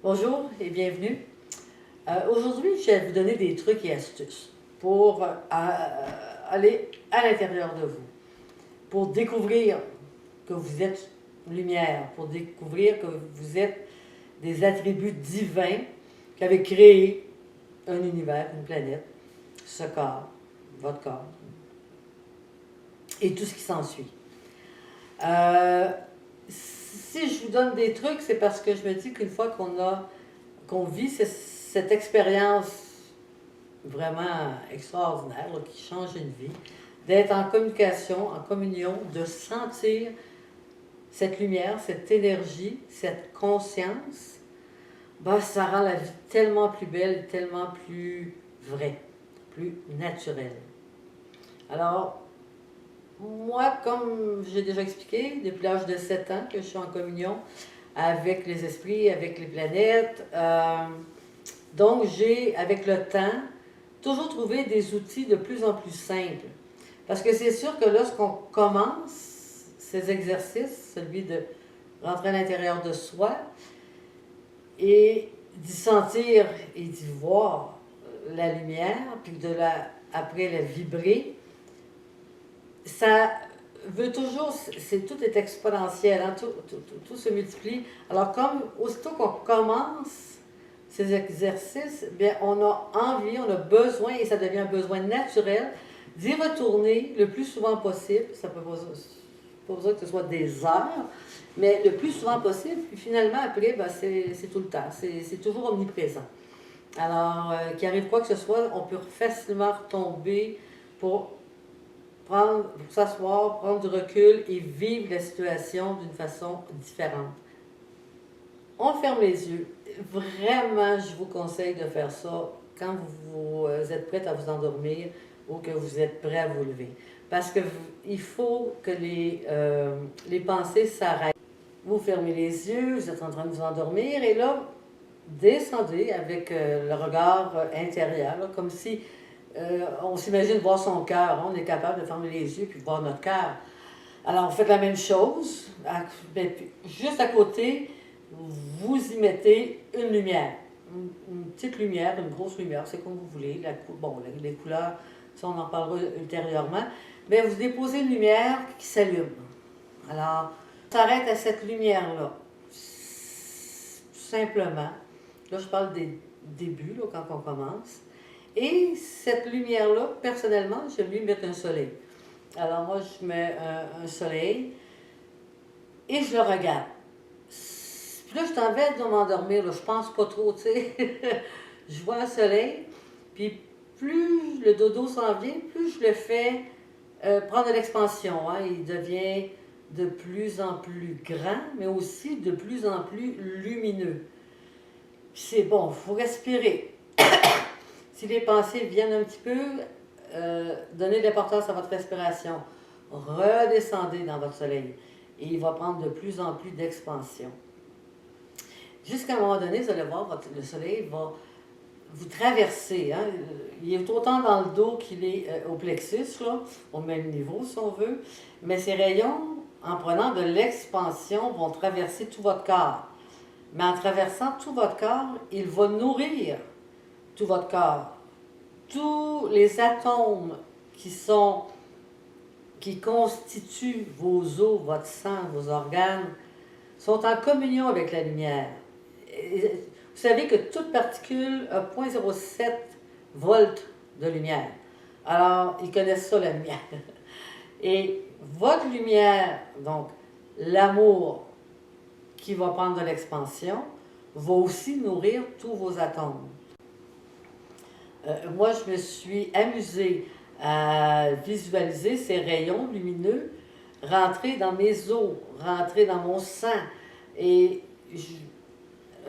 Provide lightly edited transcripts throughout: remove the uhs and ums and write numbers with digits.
Bonjour et bienvenue. Aujourd'hui, je vais vous donner des trucs et astuces pour aller à l'intérieur de vous, pour découvrir que vous êtes lumière, pour découvrir que vous êtes des attributs divins qui avaient créé un univers, une planète, ce corps, votre corps, et tout ce qui s'ensuit. Si je vous donne des trucs, c'est parce que je me dis qu'une fois qu'on vit cette expérience vraiment extraordinaire, là, qui change une vie, d'être en communication, en communion, de sentir cette lumière, cette énergie, cette conscience, ben, ça rend la vie tellement plus belle, tellement plus vraie, plus naturelle. Alors, moi, comme j'ai déjà expliqué, depuis l'âge de 7 ans que je suis en communion avec les esprits, avec les planètes, donc j'ai, avec le temps, toujours trouvé des outils de plus en plus simples. Parce que c'est sûr que lorsqu'on commence ces exercices, celui de rentrer à l'intérieur de soi et d'y sentir et d'y voir la lumière, puis après la vibrer, ça veut toujours, tout est exponentiel, hein, tout se multiplie. Alors comme aussitôt qu'on commence ces exercices, bien, on a envie, on a besoin, et ça devient un besoin naturel, d'y retourner le plus souvent possible. Ça peut pas besoin que ce soit des heures, mais le plus souvent possible. Puis finalement, après, ben, c'est tout le temps, c'est toujours omniprésent. Alors, qu'il arrive quoi que ce soit, on peut facilement retomber pour s'asseoir, prendre du recul et vivre la situation d'une façon différente. On ferme les yeux. Vraiment, je vous conseille de faire ça quand vous êtes prête à vous endormir ou que vous êtes prêt à vous lever. Parce qu'il faut que les pensées s'arrêtent. Vous fermez les yeux, vous êtes en train de vous endormir et là, descendez avec le regard intérieur, là, comme si on s'imagine voir son cœur. On est capable de fermer les yeux puis voir notre cœur. Alors, vous faites la même chose. Juste à côté, vous y mettez une lumière. Une petite lumière, une grosse lumière, c'est comme vous voulez. Les couleurs, ça on en parlera ultérieurement. Mais vous déposez une lumière qui s'allume. Alors, on s'arrête à cette lumière-là. Tout simplement. Là, je parle des débuts, là, quand on commence. Et cette lumière-là, personnellement, je vais lui mettre un soleil. Alors moi, je mets un soleil et je le regarde. Puis là, je suis en train de m'endormir, là, je pense pas trop, tu sais. Je vois un soleil, puis plus le dodo s'en vient, plus je le fais prendre de l'expansion. Hein. Il devient de plus en plus grand, mais aussi de plus en plus lumineux. Puis c'est bon, il faut respirer. Si les pensées viennent un petit peu, donnez de l'importance à votre respiration. Redescendez dans votre soleil et il va prendre de plus en plus d'expansion. Jusqu'à un moment donné, vous allez voir, le soleil va vous traverser. Hein? Il est autant dans le dos qu'il est au plexus, là, au même niveau si on veut, mais ces rayons, en prenant de l'expansion, vont traverser tout votre corps. Mais en traversant tout votre corps, il va nourrir tout votre corps. Tous les atomes qui constituent vos os, votre sang, vos organes, sont en communion avec la lumière. Vous savez que toute particule a 0,07 volts de lumière. Alors, ils connaissent ça, la lumière. Et votre lumière, donc l'amour qui va prendre de l'expansion, va aussi nourrir tous vos atomes. Moi, je me suis amusée à visualiser ces rayons lumineux rentrer dans mes os, rentrer dans mon sang. Et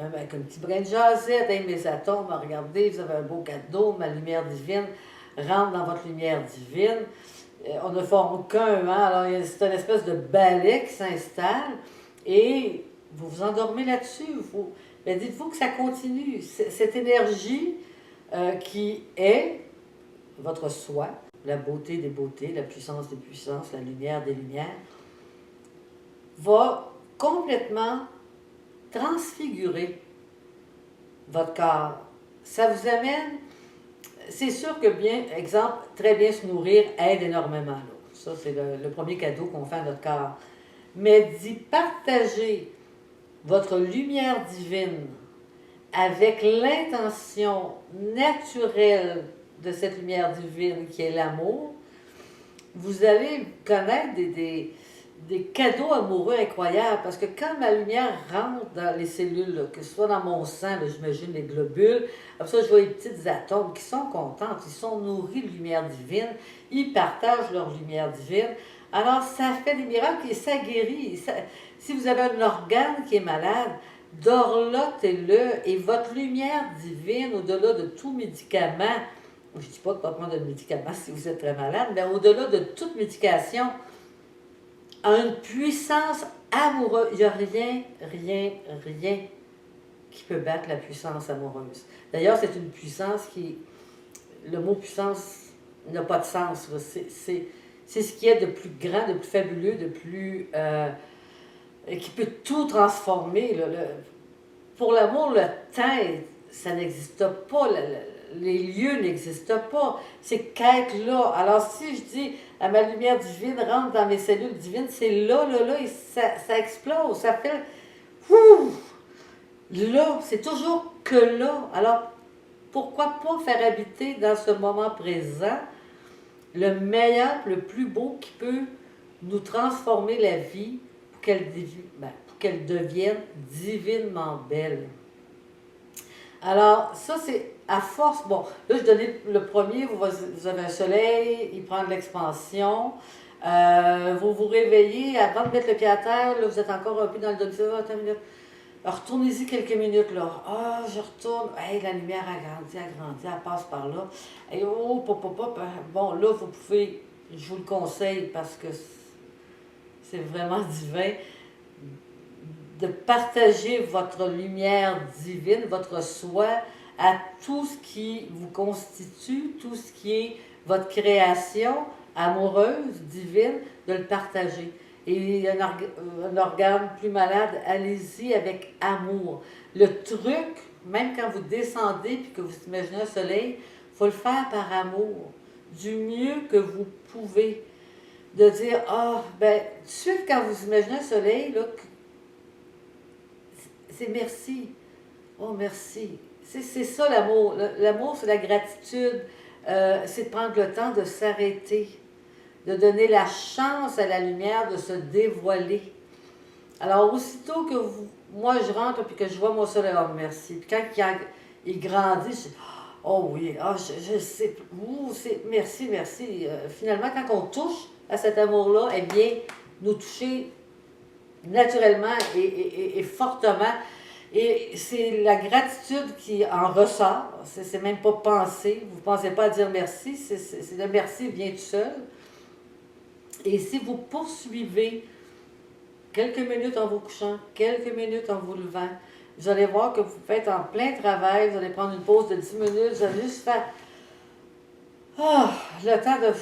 avec un petit brin de jasette, hein, mes atomes, regardez, vous avez un beau cadeau, ma lumière divine rentre dans votre lumière divine. On ne forme qu'un, hein, alors c'est une espèce de balai qui s'installe et vous vous endormez là-dessus. Mais dites-vous que ça continue. Cette énergie qui est votre soi, la beauté des beautés, la puissance des puissances, la lumière des lumières, va complètement transfigurer votre corps. Ça vous amène, c'est sûr que bien, exemple, très bien se nourrir aide énormément. Là. Ça, c'est le premier cadeau qu'on fait à notre corps. Mais d'y partager votre lumière divine avec l'intention naturelle de cette lumière divine qui est l'amour, vous allez connaître des cadeaux amoureux incroyables. Parce que quand ma lumière rentre dans les cellules, là, que ce soit dans mon sang, là, j'imagine les globules, comme ça je vois les petits atomes qui sont contents, ils sont nourris de lumière divine, ils partagent leur lumière divine. Alors ça fait des miracles et ça guérit. Si vous avez un organe qui est malade, dorlotez-le et votre lumière divine, au-delà de tout médicament, je ne dis pas de ne pas prendre de médicaments si vous êtes très malade, mais au-delà de toute médication, a une puissance amoureuse. Il n'y a rien qui peut battre la puissance amoureuse. D'ailleurs, c'est une puissance qui... Le mot puissance n'a pas de sens. C'est ce qui est de plus grand, de plus fabuleux, de plus... qui peut tout transformer. Pour l'amour, le temps, ça n'existe pas. Les lieux n'existent pas. C'est qu'être là. Alors, si je dis à ma lumière divine, rentre dans mes cellules divines, c'est là, et ça explose. Ça fait. Ouh, là, c'est toujours que là. Alors, pourquoi pas faire habiter dans ce moment présent le meilleur, le plus beau qui peut nous transformer la vie pour qu'elle devienne divinement belle. Alors, ça, c'est à force. Bon, là, je donnais le premier, vous avez un soleil, il prend de l'expansion. Vous vous réveillez, avant de mettre le pied à terre, là, vous êtes encore un peu dans le demi. Attends une minute. Retournez-y quelques minutes, là. Ah, je retourne. Hey, la lumière agrandit, elle passe par là. Et oh, pop. Bon, là, vous pouvez, je vous le conseille parce que c'est vraiment divin, de partager votre lumière divine, votre soi, à tout ce qui vous constitue, tout ce qui est votre création amoureuse, divine, de le partager. Et un organe plus malade, allez-y avec amour. Le truc, même quand vous descendez et que vous imaginez un soleil, il faut le faire par amour, du mieux que vous pouvez. De dire, tout de suite quand vous imaginez un soleil, là, c'est merci. Oh, merci. C'est ça l'amour. L'amour, c'est la gratitude. C'est de prendre le temps de s'arrêter, de donner la chance à la lumière de se dévoiler. Alors, aussitôt que moi, je rentre et que je vois mon soleil, oh, merci. Puis quand il grandit, je dis, oh oui, je sais, merci. Finalement, quand on touche à cet amour-là, elle vient nous toucher naturellement et fortement. Et c'est la gratitude qui en ressort. C'est même pas penser. Vous ne pensez pas à dire merci. C'est le merci vient tout seul. Et si vous poursuivez quelques minutes en vous couchant, quelques minutes en vous levant, vous allez voir que vous faites en plein travail. Vous allez prendre une pause de 10 minutes. Vous allez juste faire le temps de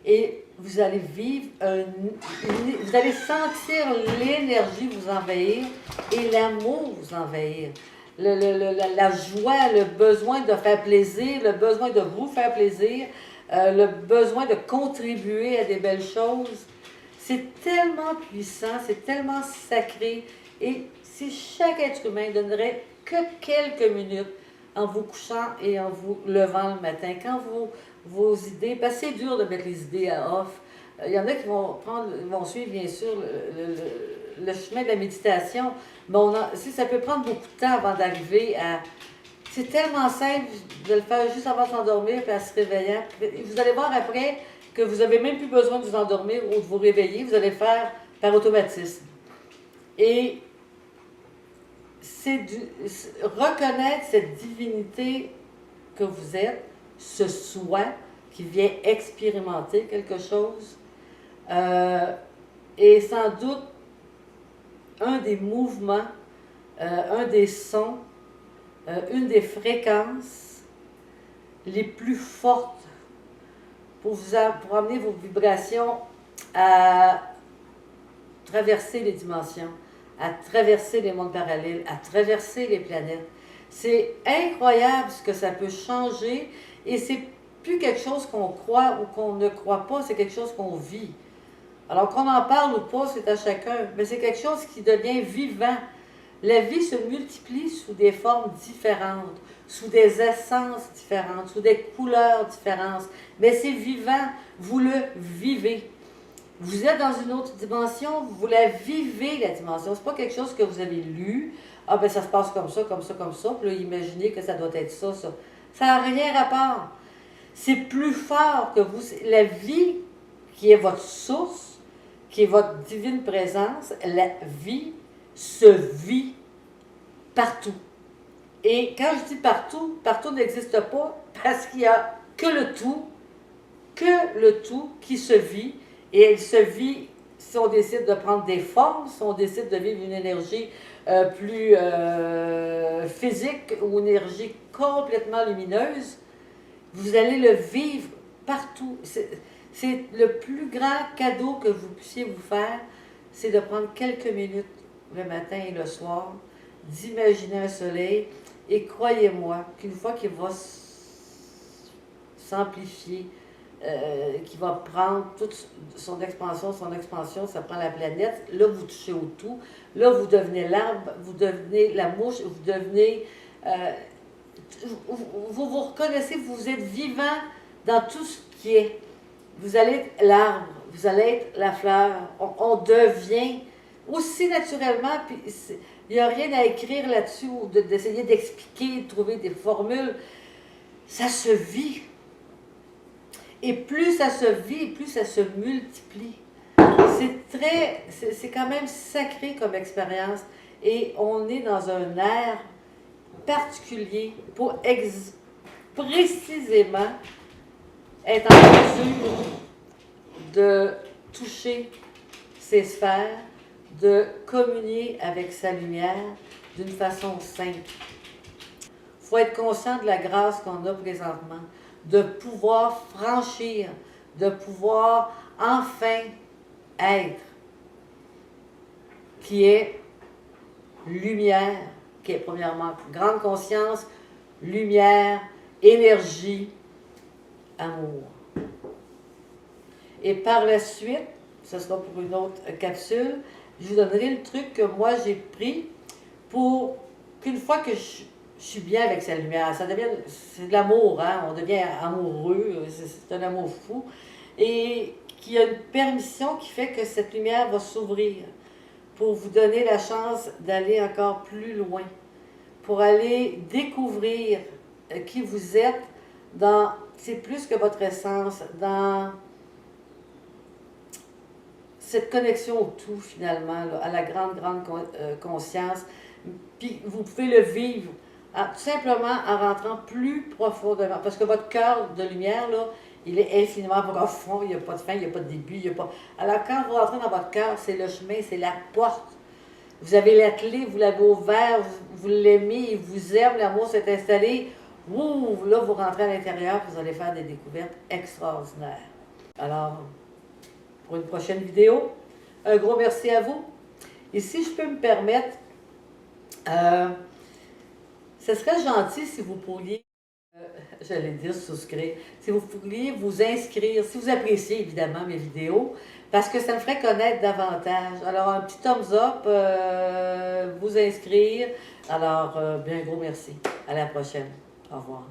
et vous allez vivre, vous allez sentir l'énergie vous envahir et l'amour vous envahir. La joie, le besoin de faire plaisir, le besoin de vous faire plaisir, le besoin de contribuer à des belles choses. C'est tellement puissant, c'est tellement sacré. Et si chaque être humain donnerait que quelques minutes en vous couchant et en vous levant le matin, quand vos idées, parce que c'est dur de mettre les idées à off. Il y en a qui vont suivre bien sûr le chemin de la méditation, mais ça peut prendre beaucoup de temps avant d'arriver à... C'est tellement simple de le faire juste avant de s'endormir et en se réveillant. Vous allez voir après que vous n'avez même plus besoin de vous endormir ou de vous réveiller, vous allez le faire par automatisme. Et reconnaître cette divinité que vous êtes, ce soi qui vient expérimenter quelque chose, est sans doute un des mouvements, un des sons, une des fréquences les plus fortes pour amener vos vibrations à traverser les dimensions, à traverser les mondes parallèles, à traverser les planètes. C'est incroyable ce que ça peut changer et c'est plus quelque chose qu'on croit ou qu'on ne croit pas, c'est quelque chose qu'on vit. Alors qu'on en parle ou pas, c'est à chacun, mais c'est quelque chose qui devient vivant. La vie se multiplie sous des formes différentes, sous des essences différentes, sous des couleurs différentes, mais c'est vivant, vous le vivez. Vous êtes dans une autre dimension, vous la vivez, la dimension. C'est pas quelque chose que vous avez lu. Ah ben ça se passe comme ça, comme ça, comme ça. Puis là, imaginez que ça doit être ça, ça. Ça n'a rien à part. C'est plus fort que vous. La vie qui est votre source, qui est votre divine présence, la vie se vit partout. Et quand je dis partout, partout n'existe pas parce qu'il n'y a que le tout qui se vit. Et elle se vit si on décide de prendre des formes, si on décide de vivre une énergie plus physique ou une énergie complètement lumineuse, vous allez le vivre partout. C'est le plus grand cadeau que vous puissiez vous faire, c'est de prendre quelques minutes le matin et le soir, d'imaginer un soleil, et croyez-moi qu'une fois qu'il va s'amplifier, qui va prendre toute son expansion, ça prend la planète. Là, vous touchez au tout. Là, vous devenez l'arbre, vous devenez la mouche, vous devenez... vous vous reconnaissez, vous êtes vivant dans tout ce qui est. Vous allez être l'arbre, vous allez être la fleur. On devient aussi naturellement, puis il n'y a rien à écrire là-dessus ou d'essayer d'expliquer, de trouver des formules. Ça se vit. Et plus ça se vit, plus ça se multiplie. C'est quand même sacré comme expérience. Et on est dans un air particulier pour précisément être en mesure de toucher ces sphères, de communier avec sa lumière d'une façon simple. Il faut être conscient de la grâce qu'on a présentement, de pouvoir franchir, de pouvoir enfin être, qui est lumière, qui est premièrement grande conscience, lumière, énergie, amour. Et par la suite, ce sera pour une autre capsule, je vous donnerai le truc que moi j'ai pris pour qu'une fois que je suis bien avec sa lumière, ça devient, c'est de l'amour, hein? On devient amoureux, c'est un amour fou, et qu'il y a une permission qui fait que cette lumière va s'ouvrir pour vous donner la chance d'aller encore plus loin, pour aller découvrir qui vous êtes dans, c'est plus que votre essence, dans cette connexion au tout finalement, là, à la grande conscience, puis vous pouvez le vivre tout simplement en rentrant plus profondément, parce que votre cœur de lumière, là, il est infiniment profond, il n'y a pas de fin, il n'y a pas de début, il n'y a pas... Alors quand vous rentrez dans votre cœur, c'est le chemin, c'est la porte. Vous avez la clé, vous l'avez ouvert, vous l'aimez, il vous aime, l'amour s'est installé. Ouh, là, vous rentrez à l'intérieur, vous allez faire des découvertes extraordinaires. Alors, pour une prochaine vidéo, un gros merci à vous. Et si je peux me permettre, ce serait gentil si vous pourriez, j'allais dire souscrire, si vous pourriez vous inscrire, si vous appréciez évidemment mes vidéos, parce que ça me ferait connaître davantage. Alors, un petit thumbs up, vous inscrire. Alors, bien gros merci. À la prochaine. Au revoir.